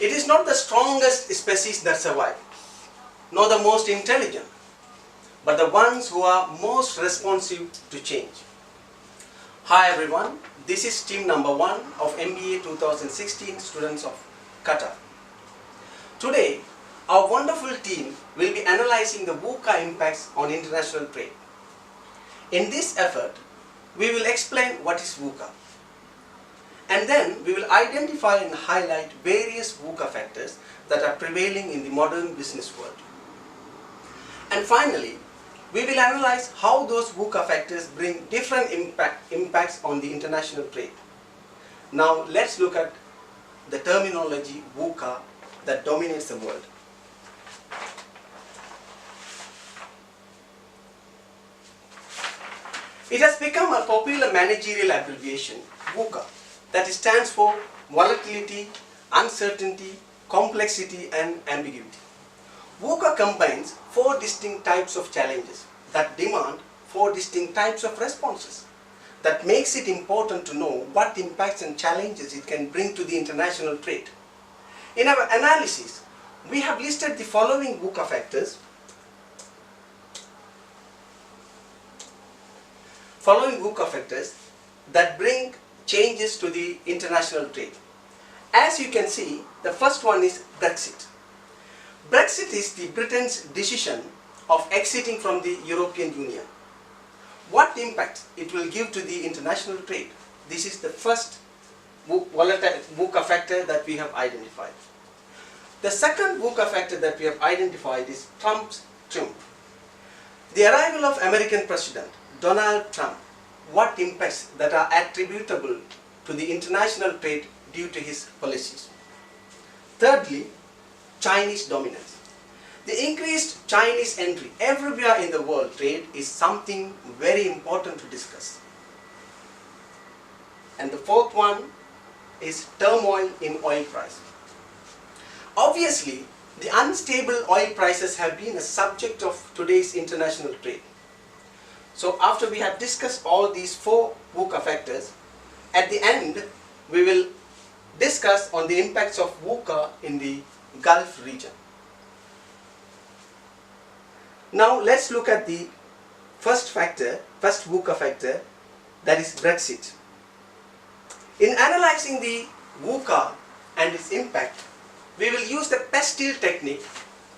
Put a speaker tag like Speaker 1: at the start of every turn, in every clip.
Speaker 1: It is not the strongest species that survive, nor the most intelligent, but the ones who are most responsive to change. Hi everyone, this is team number 1 of MBA 2016 students of Qatar. Today, our wonderful team will be analyzing the VUCA impacts on international trade. In this effort, we will explain what is VUCA. And then we will identify and highlight various VUCA factors that are prevailing in the modern business world. And finally, we will analyze how those VUCA factors bring different impacts on the international trade. Now let's look at the terminology VUCA that dominates the world. It has become a popular managerial abbreviation, VUCA, that stands for volatility, uncertainty, complexity and ambiguity. VUCA combines 4 distinct types of challenges that demand 4 distinct types of responses. That makes it important to know what impacts and challenges it can bring to the international trade. In our analysis, we have listed the following VUCA factors that bring changes to the international trade. As you can see, the first one is Brexit. Brexit is the Britain's decision of exiting from the European Union. What impact it will give to the international trade? This is the first VUCA factor that we have identified. The second VUCA factor that we have identified is Trump's triumph. The arrival of American President Donald Trump. What impacts that are attributable to the international trade due to his policies? Thirdly, Chinese dominance. The increased Chinese entry everywhere in the world trade is something very important to discuss. And the fourth one is turmoil in oil price. Obviously, the unstable oil prices have been a subject of today's international trade. So after we have discussed all these 4 VUCA factors, at the end we will discuss on the impacts of VUCA in the Gulf region. Now let's look at the first VUCA factor, that is Brexit. In analyzing the VUCA and its impact, we will use the pestle technique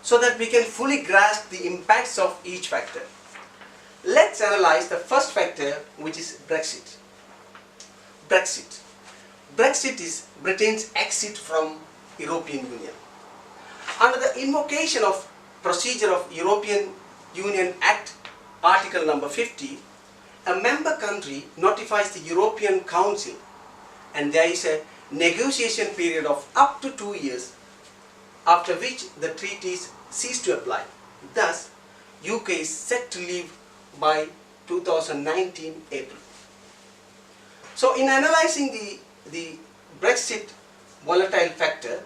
Speaker 1: so that we can fully grasp the impacts of each factor. Let's analyze the first factor, which is Brexit. Brexit is Britain's exit from European Union. Under the invocation of procedure of European Union Act Article number 50, a member country notifies the European Council and there is a negotiation period of up to 2 years, after which the treaties cease to apply. Thus, UK is set to leave by 2019 April. So in analyzing the Brexit volatile factor,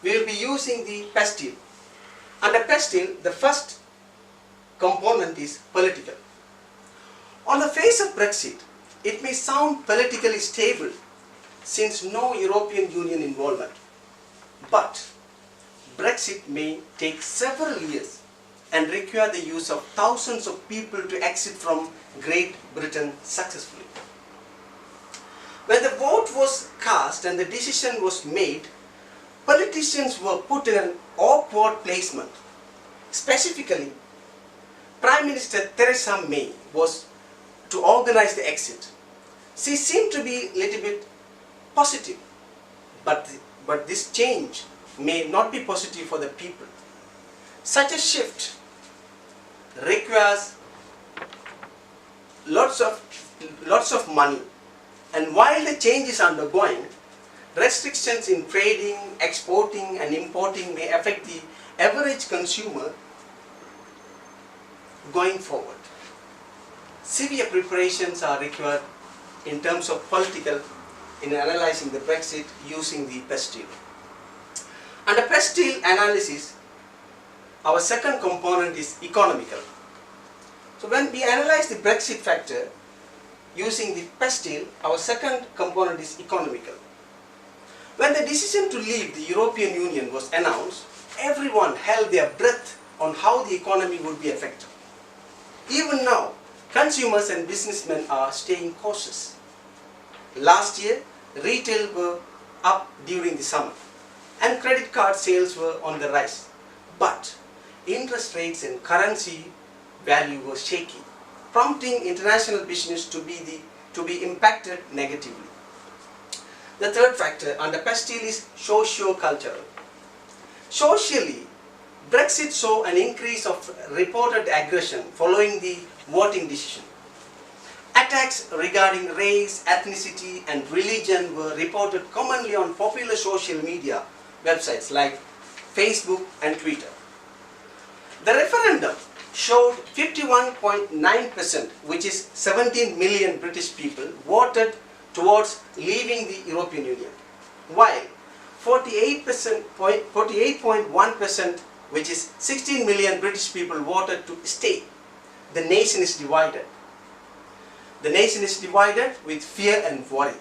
Speaker 1: we will be using the pestle. Under pestle, the first component is political. On the face of Brexit, it may sound politically stable since no European Union involvement. But Brexit may take several years and require the use of thousands of people to exit from Great Britain successfully. When the vote was cast and the decision was made, politicians were put in an awkward placement. Specifically, Prime Minister Theresa May was to organize the exit. She seemed to be a little bit positive, but this change may not be positive for the people. Such a shift requires lots of money, and while the change is undergoing, restrictions in trading, exporting and importing may affect the average consumer going forward. Severe preparations are required in terms of political in analyzing the Brexit using the pestle. Under pestle analysis, our second component is economical. So when we analyze the Brexit factor using the pestle, our second component is economical. When the decision to leave the European Union was announced, everyone held their breath on how the economy would be affected. Even now, consumers and businessmen are staying cautious. Last year, retail were up during the summer and credit card sales were on the rise. But interest rates and currency value were shaky, prompting international business to be impacted negatively. The third factor under Pastille is socio-cultural. Socially, Brexit saw an increase of reported aggression following the voting decision. Attacks regarding race, ethnicity and religion were reported commonly on popular social media websites like Facebook and Twitter. The referendum showed 51.9%, which is 17 million British people, voted towards leaving the European Union, while 48.1%, which is 16 million British people, voted to stay. The nation is divided. The nation is divided with fear and worry.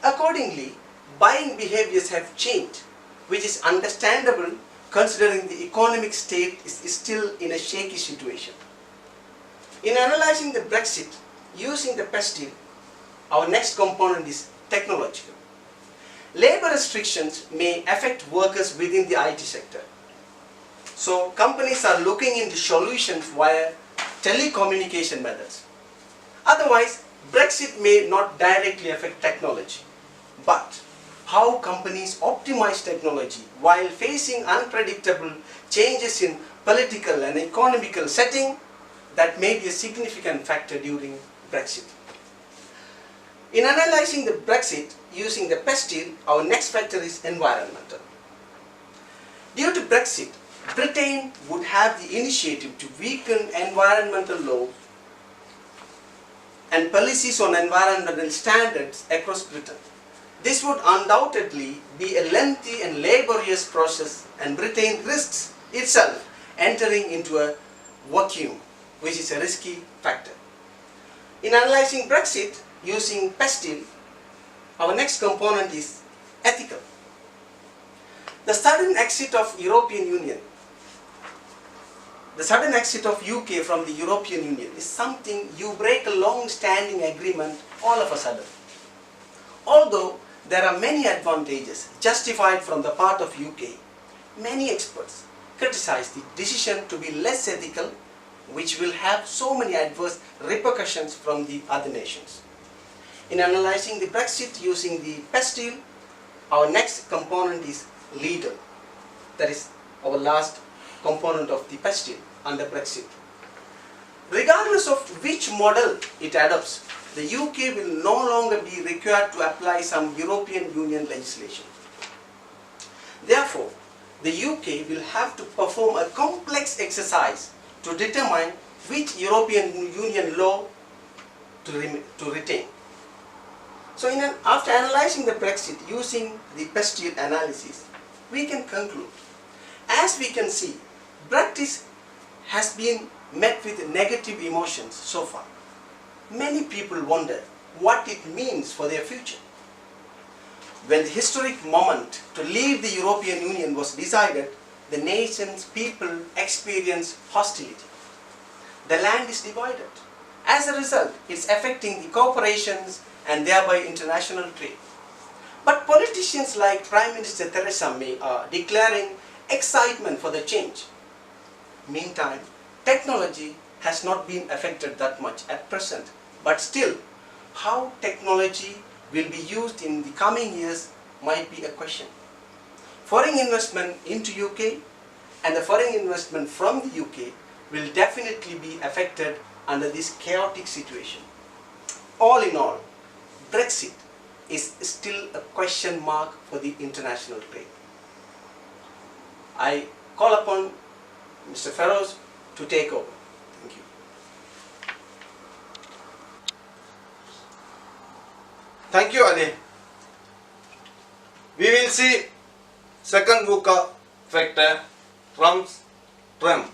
Speaker 1: Accordingly, buying behaviors have changed, which is understandable considering the economic state is still in a shaky situation. In analyzing the Brexit using the Pastille, our next component is technological. Labor restrictions may affect workers within the IT sector. So companies are looking into solutions via telecommunication methods. Otherwise, Brexit may not directly affect technology, but how companies optimize technology while facing unpredictable changes in political and economical setting, that may be a significant factor during Brexit. In analyzing the Brexit using the Pastille, our next factor is environmental. Due to Brexit, Britain would have the initiative to weaken environmental laws and policies on environmental standards across Britain. This would undoubtedly be a lengthy and laborious process, and Britain risks itself entering into a vacuum, which is a risky factor. In analyzing Brexit using Pastille, our next component is ethical. The sudden exit of European Union, the sudden exit of UK from the European Union is something you break a long-standing agreement all of a sudden. Although there are many advantages justified from the part of UK, many experts criticize the decision to be less ethical, which will have so many adverse repercussions from the other nations. In analyzing the Brexit using the Pastille, our next component is legal. That is our last component of the Pastille under Brexit. Regardless of which model it adopts, the UK will no longer be required to apply some European Union legislation. Therefore, the UK will have to perform a complex exercise to determine which European Union law to retain. So after analyzing the Brexit using the Pastille analysis, we can conclude, as we can see, Brexit has been met with negative emotions so far. Many people wonder what it means for their future. When the historic moment to leave the European Union was decided, the nation's people experienced hostility. The land is divided. As a result, it's affecting the corporations and thereby international trade. But politicians like Prime Minister Theresa May are declaring excitement for the change. Meantime, technology has not been affected that much at present, but still, how technology will be used in the coming years might be a question. Foreign investment into UK and the foreign investment from the UK will definitely be affected under this chaotic situation. All in all, Brexit is still a question mark for the international trade. I call upon Mr. Feroz to take over. Thank you.
Speaker 2: Thank you, Ali. We will see second VUCA factor, Trump's Trump.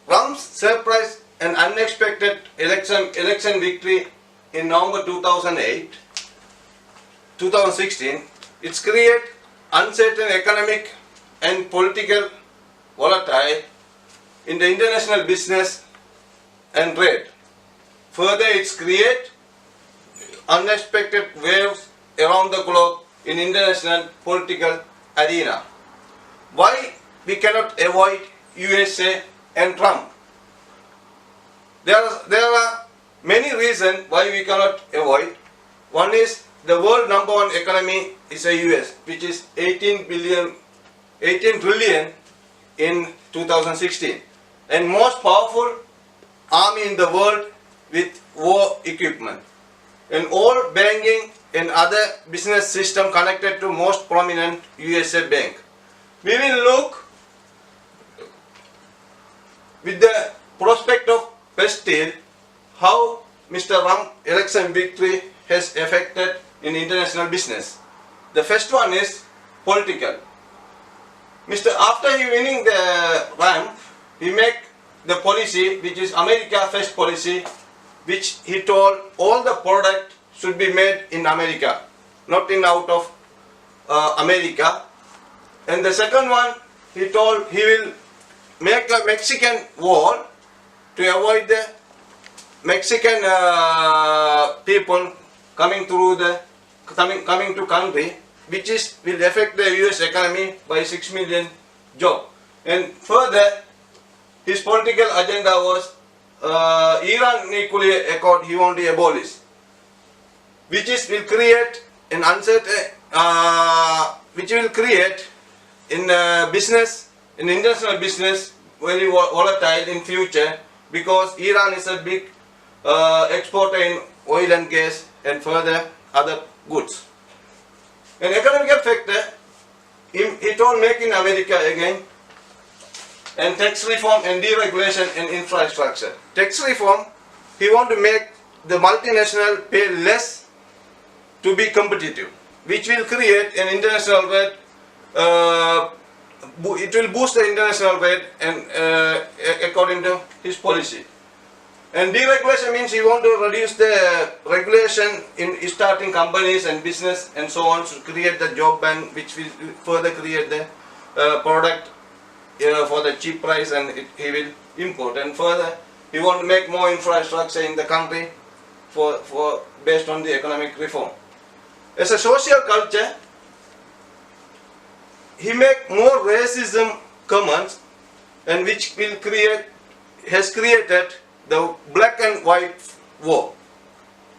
Speaker 2: Trump's surprise and unexpected election victory in November 2008 2016, it's create uncertain economic and political volatile in the international business and trade. Further, it's create unexpected waves around the globe in international political arena. Why we cannot avoid USA and Trump? There are many reasons why we cannot avoid. One is the world number one economy is the US, which is 18 trillion in 2016, and most powerful army in the world with war equipment, and all banking and other business system connected to most prominent USA bank. We will look with the prospect of Bastille how Mr. Trump election victory has affected in international business. The first one is political. After he winning the Trump, he make the policy which is America first policy, which he told all the product should be made in America, not in out of America. And the second one, he told he will make a Mexican wall to avoid the Mexican people coming through coming to country, which will affect the US economy by 6 million jobs. And further, his political agenda was Iran nuclear accord he want to abolish, which will create an uncertain, which will create in business, in international business, very volatile in future, because Iran is a big exporter in oil and gas and further other goods. An economic factor, it will make in America again, and tax reform and deregulation and infrastructure. Tax reform, he want to make the multinational pay less to be competitive, which will create an international rate, it will boost the international rate and according to his policy. And deregulation means he want to reduce the regulation in starting companies and business and so on, to create the job ban, which will further create the product for the cheap price, and he will import. And further, he want to make more infrastructure in the country for based on the economic reform. As a social culture, he make more racism comments, and which will has created the black and white war,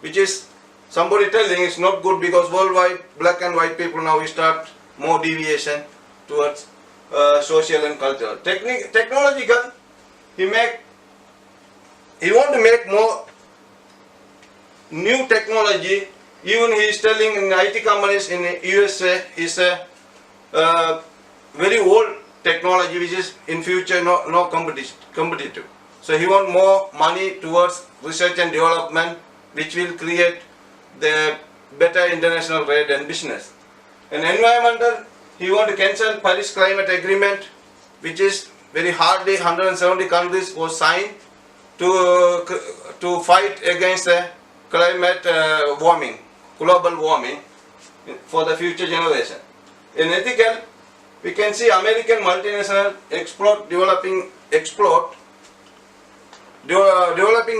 Speaker 2: which is somebody telling it's not good, because worldwide black and white people now start more deviation towards social and cultural. Technological, he want to make more new technology. Even he is telling in IT companies in USA is a very old technology, which is in future no competitive. So he want more money towards research and development, which will create the better international trade and business. And environmental, he want to cancel Paris Climate Agreement, which is very hardly 170 countries was signed to fight against the climate warming, global warming for the future generation. In ethical, we can see American multinational developing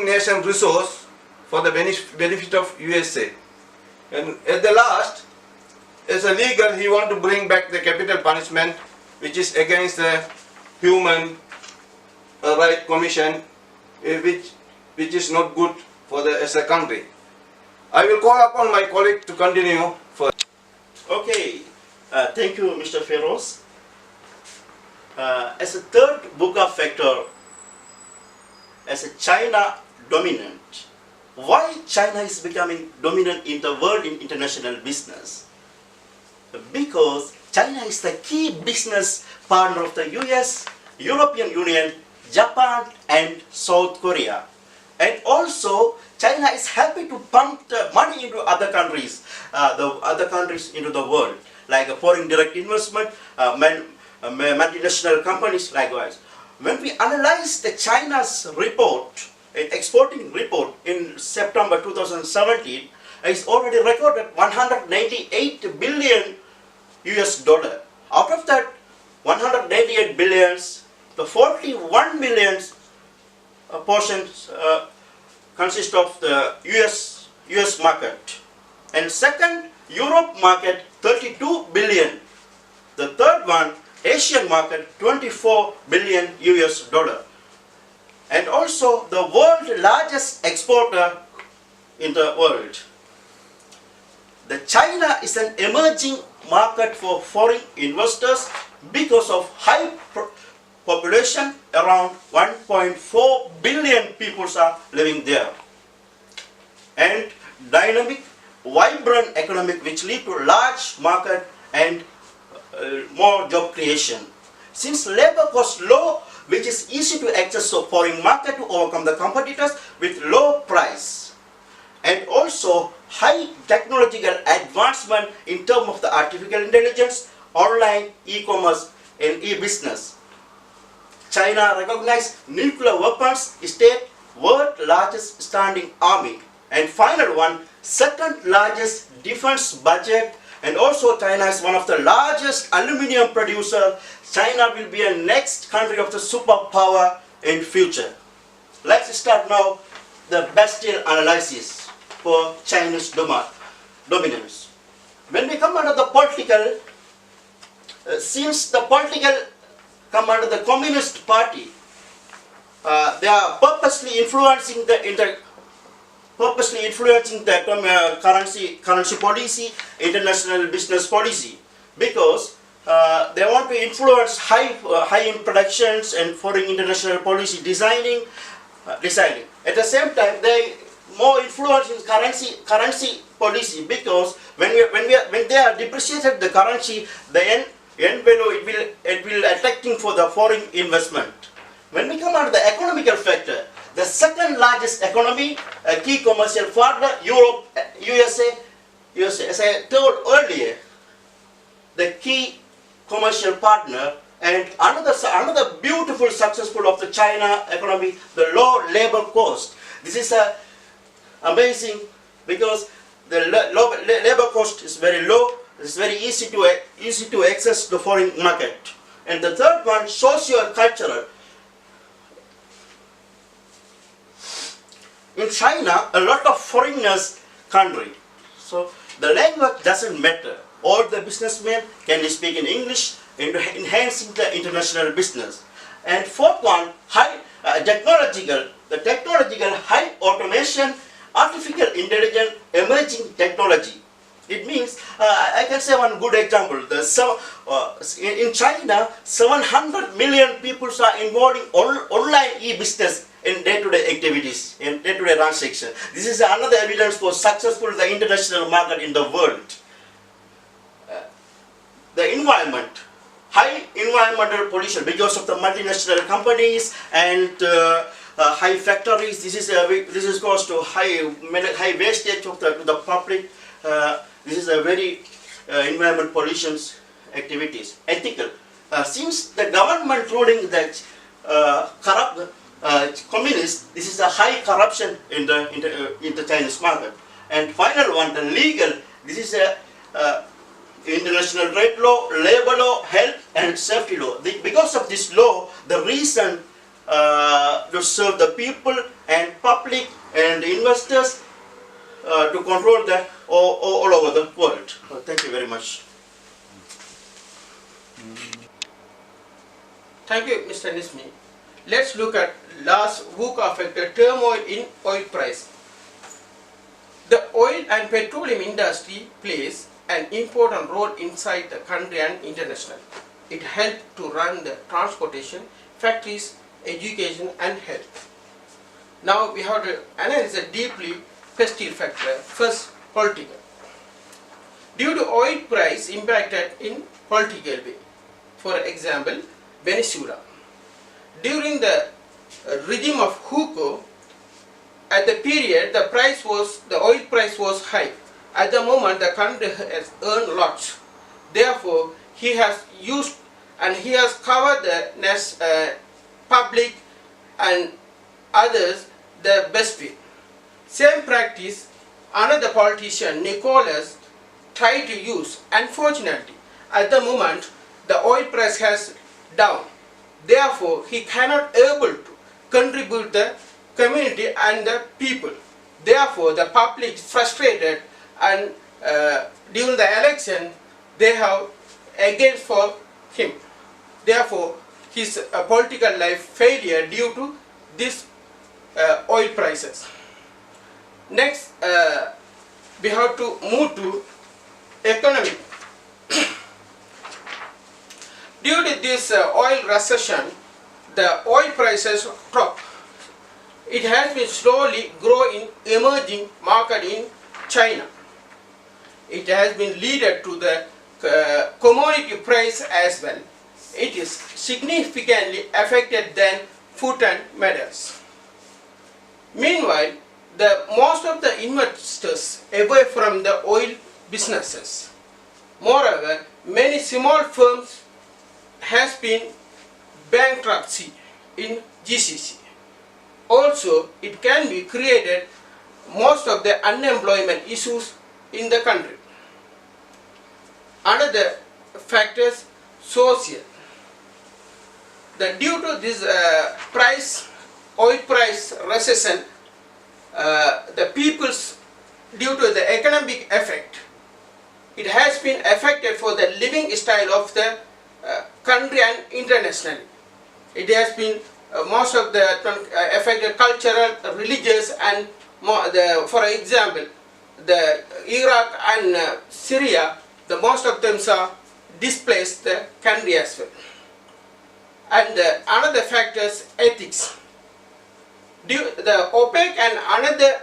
Speaker 2: nation resource for the benefit of USA. And at the last, as a legal, he want to bring back the capital punishment, which is against the Human Rights Commission, which is not good for as a country. I will call upon my colleague to continue first.
Speaker 3: Okay, thank you, Mr. Feroz. As a third VUCA factor, as a China dominant, why China is becoming dominant in the world in international business? Because China is the key business partner of the US, European Union, Japan and South Korea. And also, China is happy to pump the money into other countries, into the world, like foreign direct investment, multinational companies likewise. When we analyze the China's report, exporting report in September 2017, is already recorded 198 billion US dollar. Out of that 198 billions, the 41 billions portions consist of the US market, and second Europe market 32 billion. The third one Asian market 24 billion US dollar, and also the world largest exporter in the world. The China is an emerging market for foreign investors because of high population. Around 1.4 billion people are living there, and dynamic, vibrant economic which lead to large market and more job creation. Since labor cost low, which is easy to access to foreign market to overcome the competitors with low price, and also high technological advancement in terms of the artificial intelligence, online, e-commerce and e-business. China recognized nuclear weapons, state world largest standing army, and final one, second largest defense budget, and also China is one of the largest aluminium producer. China will be a next country of the superpower in future. Let's start now the Bastille analysis for Chinese dominance. When we come under the political, since the political come under the Communist Party, they are purposely influencing the currency policy, international business policy, because they want to influence high productions and foreign international policy designing. At the same time, they more influence in currency policy, because when they are depreciated the currency, the end value it will attracting for the foreign investment. When we come under the economical factor, the second largest economy, a key commercial partner, Europe, USA. As I told earlier, the key commercial partner, and another beautiful successful of the China economy, the low labor cost. This is amazing, because the labor cost is very low. It's very easy to access the foreign market. And the third one, socio-cultural. In China, a lot of foreigners country, so the language doesn't matter. All the businessmen can speak in English, enhancing the international business. And fourth one, technological high automation, artificial intelligence, emerging technology. It means, I can say one good example. In China, 700 million people are involved in online e-business in day-to-day activities, in day-to-day transaction. This is another evidence for successful the international market in the world. The environment, high environmental pollution because of the multinational companies and high factories. This is caused to high wastage of to the public. This is a very environment pollution activities. Ethical, since the government ruling that corrupt communist, this is a high corruption in the Chinese market. And final one, the legal. This is a international trade law, labor law, health and safety law. Because of this law, the reason to serve the people and public and investors to control that all over the world. Thank you very much.
Speaker 1: Thank you, Mr. Nismi. Let's look at last VUCA affected turmoil in oil price. The oil and petroleum industry plays an important role inside the country and international. It helps to run the transportation, factories, education and health. Now we have to analyze a deeply Bastille factor. First, political. Due to oil price impacted in political way. For example, Venezuela. During the regime of VUCA, at the period the oil price was high. At the moment the country has earned lots. Therefore, he has used and he has covered the public and others the best way. Same practice
Speaker 4: another politician, Nicholas, tried to use. Unfortunately, at the moment, the oil price has down. Therefore, he cannot able to contribute the community and the people. Therefore, the public is frustrated, and during the election, they have against for him. Therefore, his political life failure due to this oil prices. Next, we have to move to economy. Due to this oil recession, the oil prices drop. It has been slowly growing emerging market in China. It has been leaded to the commodity price as well. It is significantly affected than food and metals. Meanwhile, most of the investors away from the oil businesses. Moreover, many small firms has been bankruptcy in GCC. Also, it can be created most of the unemployment issues in the country. Another factors, social. Due to this oil price recession, the people's, due to the economic effect, it has been affected for the living style of the country and internationally. It has been most of the affected cultural, religious, and for example, the Iraq and Syria, the most of them are displaced the country as well. And another factors, ethics. The OPEC and another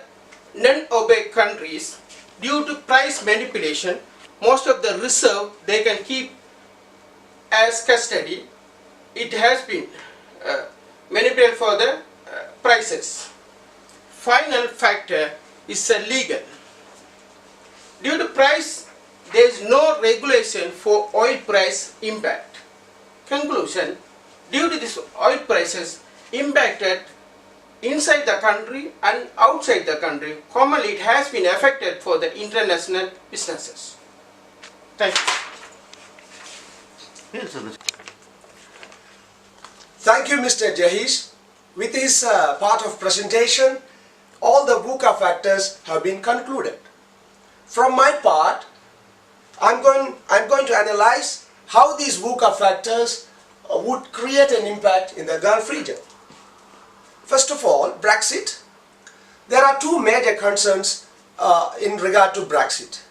Speaker 4: non-OPEC countries, due to price manipulation, most of the reserve they can keep as custody. It has been manipulated for the prices. Final factor is legal. Due to price, there is no regulation for oil price impact. Conclusion, due to this oil prices impacted inside the country and outside the country, commonly it has been affected for the international businesses. Thank you.
Speaker 5: Thank you, Mr. Jahish. With this part of presentation, all the VUCA factors have been concluded. From my part, I'm going to analyze how these VUCA factors would create an impact in the Gulf region. First of all, Brexit. There are two major concerns in regard to Brexit.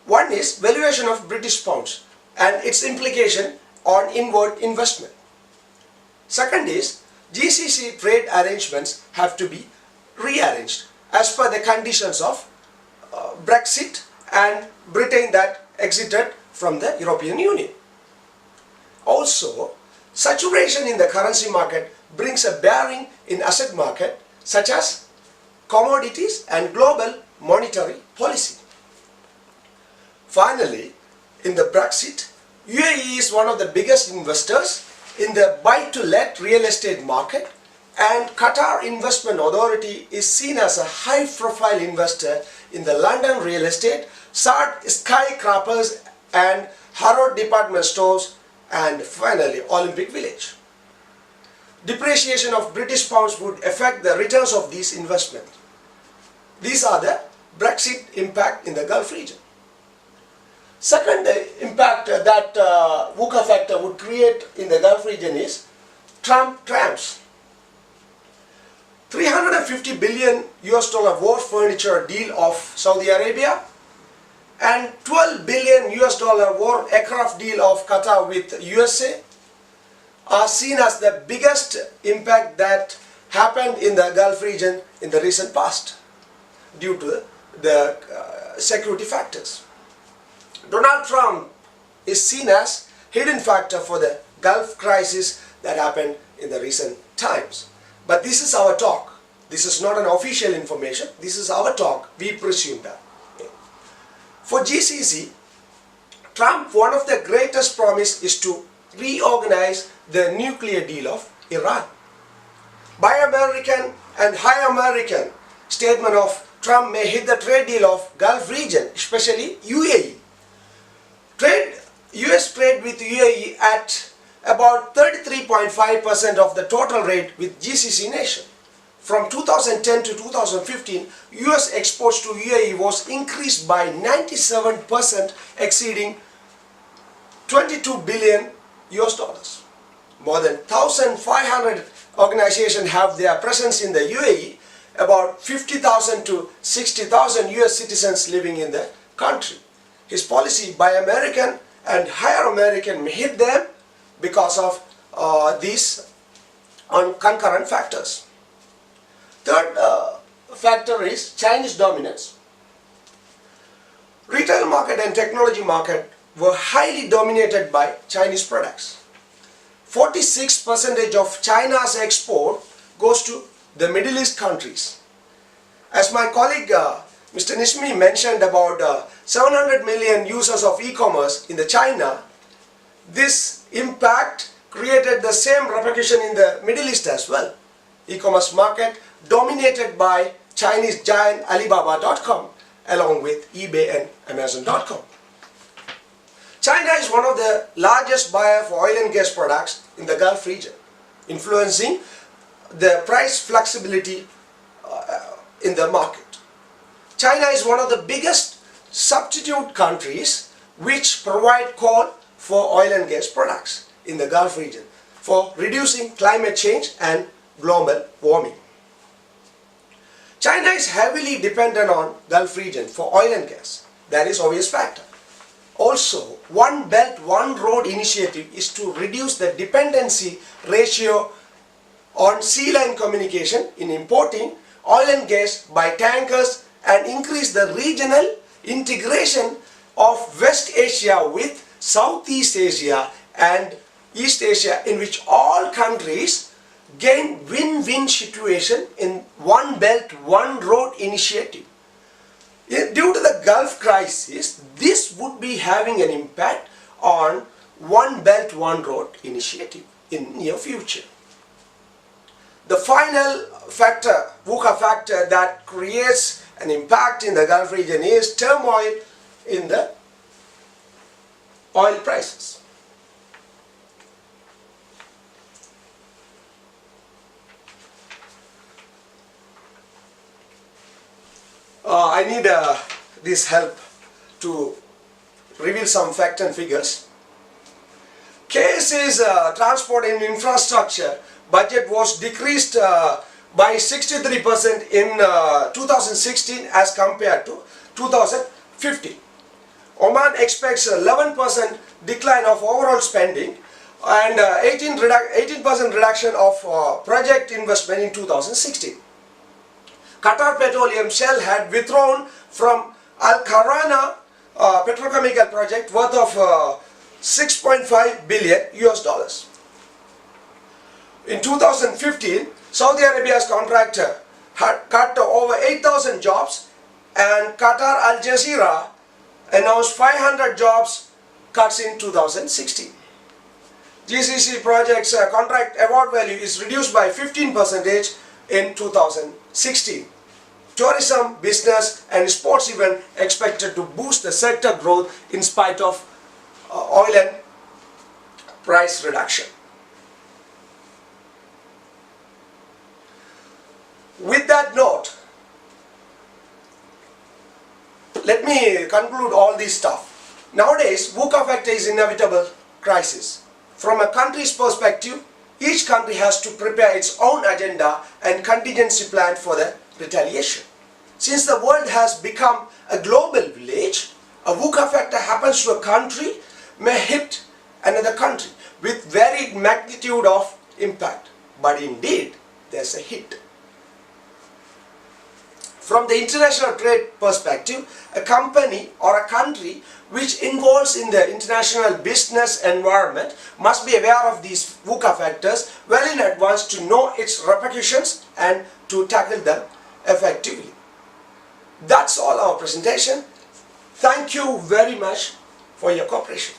Speaker 5: One is valuation of British pounds and its implication on inward investment. Second is GCC trade arrangements have to be rearranged as per the conditions of Brexit and Britain that exited from the European Union. Also, saturation in the currency market brings a bearing in asset market such as commodities and global monetary policy. Finally, in the Brexit, UAE is one of the biggest investors in the buy-to-let real estate market, and Qatar Investment Authority is seen as a high-profile investor in the London real estate, skyscrapers and Harrods department stores, and finally Olympic Village. Depreciation of British pounds would affect the returns of these investments. These are the Brexit impact in the Gulf region. Second impact that VUCA factor would create in the Gulf region is Trump triumphs. $350 billion war furniture deal of Saudi Arabia and $12 billion war aircraft deal of Qatar with USA are seen as the biggest impact that happened in the Gulf region in the recent past due to the security factors. Donald Trump is seen as hidden factor for the Gulf crisis that happened in the recent times. But this is our talk. This is not an official information. This is our talk. We presume that. For GCC, Trump, one of the greatest promise is to reorganize the nuclear deal of Iran. Buy American and High American statement of Trump may hit the trade deal of Gulf region, especially UAE. US trade with UAE at about 33.5% of the total rate with GCC nation. From 2010 to 2015, US exports to UAE was increased by 97%, exceeding 22 billion US dollars. More than 1,500 organizations have their presence in the UAE, about 50,000 to 60,000 US citizens living in the country. His policy Buy American and Hire American may hit them because of these concurrent factors. Third factor is Chinese dominance. Retail market and technology market were highly dominated by Chinese products. 46% of China's export goes to the Middle East countries. As my colleague Mr. Nishmi mentioned about 700 million users of e-commerce in the China, this impact created the same repercussion in the Middle East as well. E-commerce market dominated by Chinese giant Alibaba.com along with eBay and Amazon.com. China is one of the largest buyer for oil and gas products in the Gulf region, influencing the price flexibility in the market. China is one of the biggest substitute countries which provide coal for oil and gas products in the Gulf region for reducing climate change and global warming. China is heavily dependent on Gulf region for oil and gas. That is obvious factor. Also, One Belt, One Road initiative is to reduce the dependency ratio on sea line communication in importing oil and gas by tankers and increase the regional integration of West Asia with Southeast Asia and East Asia, in which all countries gain win-win situation in One Belt, One Road initiative. Due to the Gulf crisis, this would be having an impact on One Belt, One Road initiative in near future. The final factor, VUCA factor, that creates an impact in the Gulf region is turmoil in the oil prices. I need this help to reveal some facts and figures. KSA's transport and infrastructure budget was decreased by 63% in 2016 as compared to 2015. Oman expects a 11% decline of overall spending and 18% reduction of project investment in 2016. Qatar Petroleum Shell had withdrawn from Al Kharana petrochemical project worth of 6.5 billion US dollars. In 2015, Saudi Arabia's contractor had cut over 8,000 jobs, and Qatar Al Jazeera announced 500 jobs cuts in 2016. GCC project's contract award value is reduced by 15% in 2016. Tourism, business and sports event expected to boost the sector growth in spite of oil and price reduction. With that note, let me conclude all this stuff. Nowadays, VUCA factor is inevitable crisis. From a country's perspective, each country has to prepare its own agenda and contingency plan for the retaliation. Since the world has become a global village, a VUCA factor happens to a country may hit another country with varied magnitude of impact. But indeed, there's a hit. From the international trade perspective, a company or a country which involves in the international business environment must be aware of these VUCA factors well in advance to know its repercussions and to tackle them effectively. That's all our presentation. Thank you very much for your cooperation.